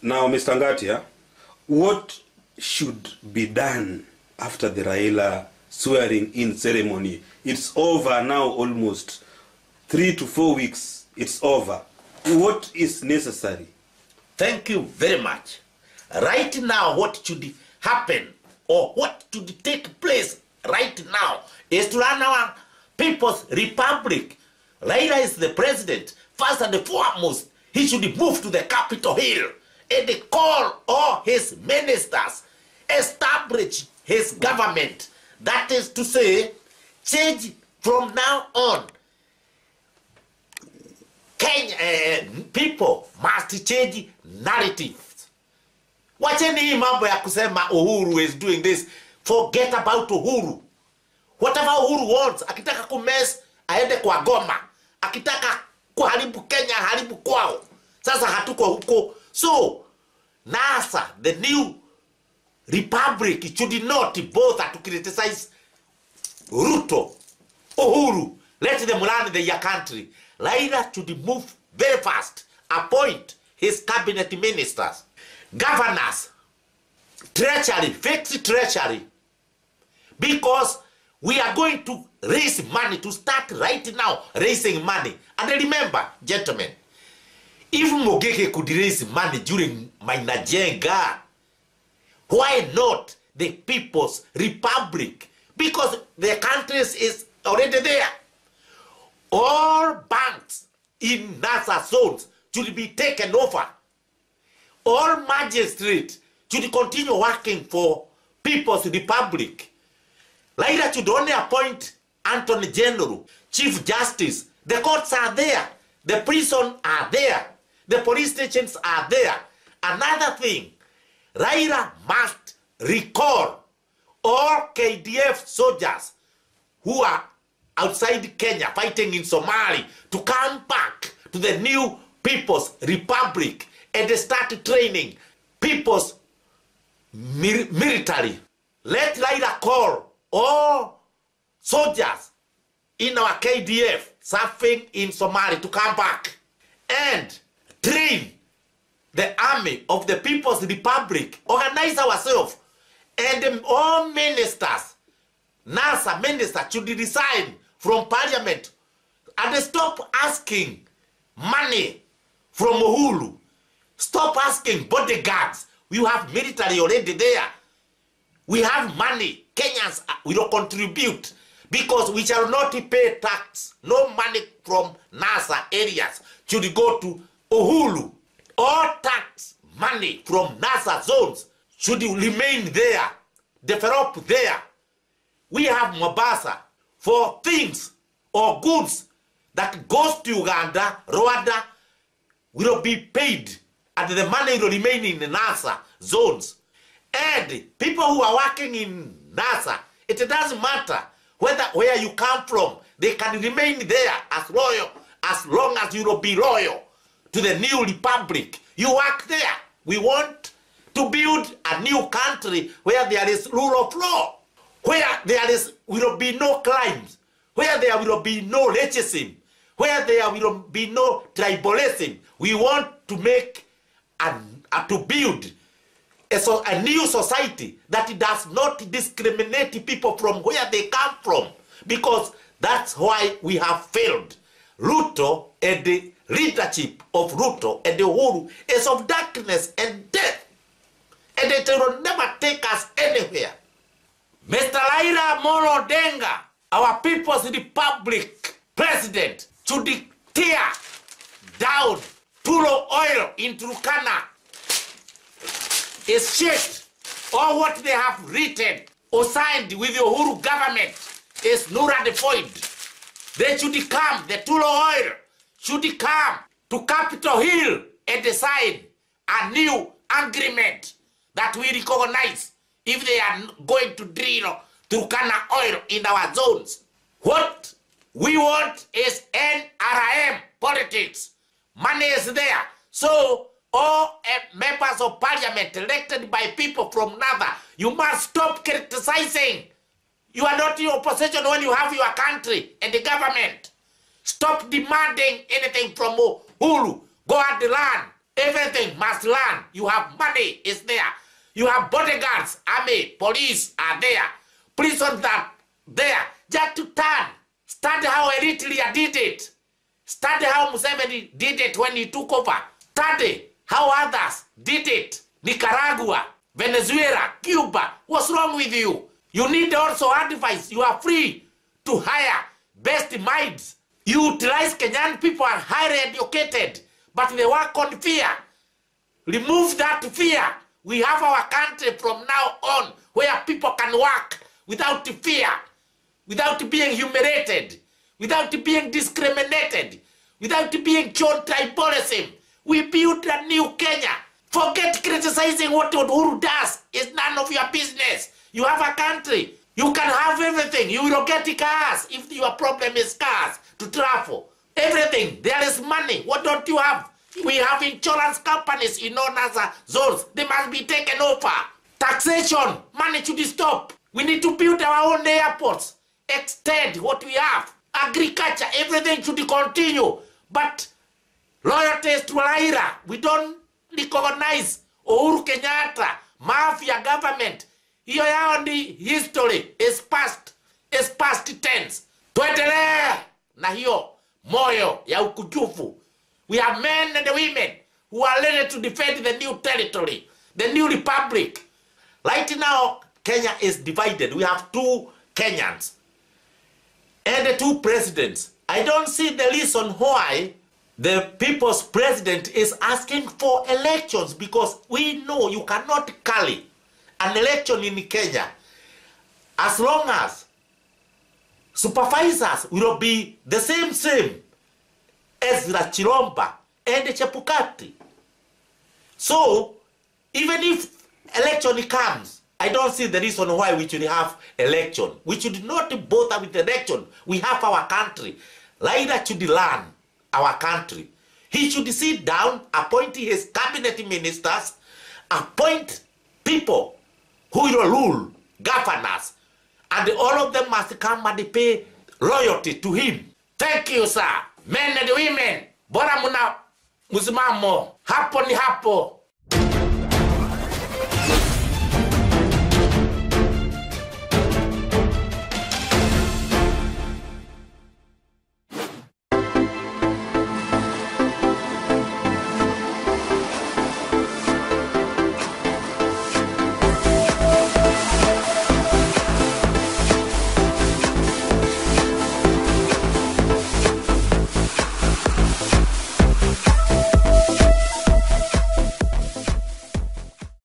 Now, Mr. Ngatia, what should be done after the Raila swearing-in ceremony? It's over now, almost 3 to 4 weeks. It's over. What is necessary? Thank you very much. Right now, what should happen or what should take place right now is to run our People's Republic. Raila is the president. First and foremost, he should move to the Capitol Hill and call all his ministers, establish his government. That is to say, change from now on. Kenya, people must change narratives. Wacheni hii mambo ya kusema Uhuru is doing this. Forget about Uhuru. Whatever Uhuru wants, akitaka kumes, aende kwa Goma. Akitaka kuharibu Kenya, haribu kwao. Sasa hatuko huko. So, NASA, the new republic, should not both to criticize Ruto, Uhuru. Let them run their country. Raila should move very fast. Appoint his cabinet ministers, governors, treasury, fix treasury. Because we are going to raise money, to start right now raising money. And remember, gentlemen, if Mogeke could raise money during Mainajenga, why not the People's Republic? Because the country is already there. All banks in NASA zones should be taken over. All magistrates should continue working for People's Republic. Raila should only appoint Attorney General, Chief Justice. The courts are there. The prisons are there. The police stations are there. Another thing, Raila must recall all KDF soldiers who are outside Kenya fighting in Somalia to come back to the new People's Republic and start training People's military. Let Raila call all soldiers in our KDF serving in Somalia to come back and train the army of the People's Republic. Organize ourselves, and all ministers, NASA ministers, should resign from parliament and stop asking money from Uhuru. Stop asking bodyguards. We have military already there. We have money. Kenyans will contribute because we shall not pay tax. No money from NASA areas should go to Uhuru. All tax money from NASA zones should remain there, develop there. We have Mombasa for things or goods that goes to Uganda, Rwanda will be paid and the money will remain in the NASA zones. And people who are working in NASA, it doesn't matter where you come from, they can remain there as loyal, as long as you will be loyal to the new republic. You work there. We want to build a new country where there is rule of law, where there will be no crimes, where there will be no racism, where there will be no tribalism. We want to make to build a new society that does not discriminate people from where they come from, because that's why we have failed. Ruto and the leadership of Ruto and the Uhuru is of darkness and death, and it will never take us anywhere. Mr. Raila Odinga, our People's Republic president, should tear down Turo oil in Turkana. Is shit. All what they have written or signed with the Uhuru government is null and void. They should come, the Turo oil should come to Capitol Hill and sign a new agreement that we recognize if they are going to drill Turkana oil in our zones. What we want is NRM politics. Money is there. So all members of parliament elected by people from NAVA, you must stop criticizing. You are not in opposition when you have your country and the government. Stop demanding anything from Uhuru. Go at the land. Everything must learn. You have money, is there. You have bodyguards, army, police are there. Prisons are there. Just to turn. Study how Eritrea did it. Study how Museveni did it when he took over. Study how others did it. Nicaragua, Venezuela, Cuba. What's wrong with you? You need also advice. You are free to hire best minds. You utilize Kenyan people are highly educated, but they work on fear. Remove that fear. We have our country from now on where people can work without fear, without being humiliated, without being discriminated, without being shown tribalism. We build a new Kenya. Forget criticizing what Uhuru does. It's none of your business. You have a country. You can have everything. You will get cars if your problem is cars to travel. Everything. There is money. What don't you have? We have insurance companies in known as zones. They must be taken over. Taxation. Money should stop. We need to build our own airports. Extend what we have. Agriculture. Everything should continue. But loyalties to Raila. We don't recognize Uhuru Kenyatta. Mafia government. Hiyo yao ni history. Is past tense. Tuendelee na hiyo moyo ya ukujufu. We have men and women who are ready to defend the new territory, the new republic. Right now, Kenya is divided. We have two Kenyans and the two presidents. I don't see the reason why the people's president is asking for elections, because we know you cannot carry an election in Kenya as long as supervisors will be the same as the Chiromba and the Chepukati. So, even if election comes, I don't see the reason why we should have election. We should not bother with election. We have our country. Raila should learn our country. He should sit down, appoint his cabinet ministers, appoint people who will rule, governors, and all of them must come and pay loyalty to him. Thank you, sir. Men and women, bora muna msimamo. Hapo ni hapo.